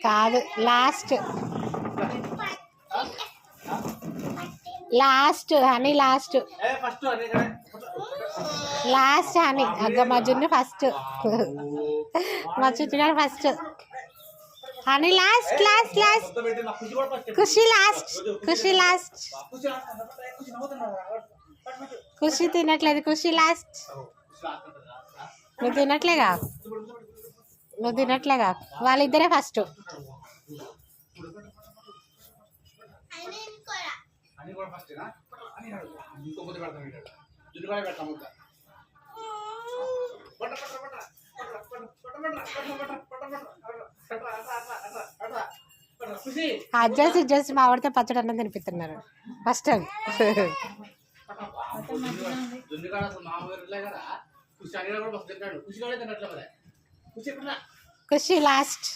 కాదు last last honey last last honey అగ్గ మజుని ఫస్ట్ మజుని first honey last last last Khushi last Khushi last Khushi తినట్లేదు ఖుషి లాస్ట్ నువ్వు తినట్లేగా నువ్వు తినట్లేగా వాళ్ళిద్దరే ఫస్ట్ అడ్జస్ట్ మా ఆవిడతో పచ్చడి అన్నం తినిపిస్తున్నారు ఫస్ట్ ఖుషి లాస్ట్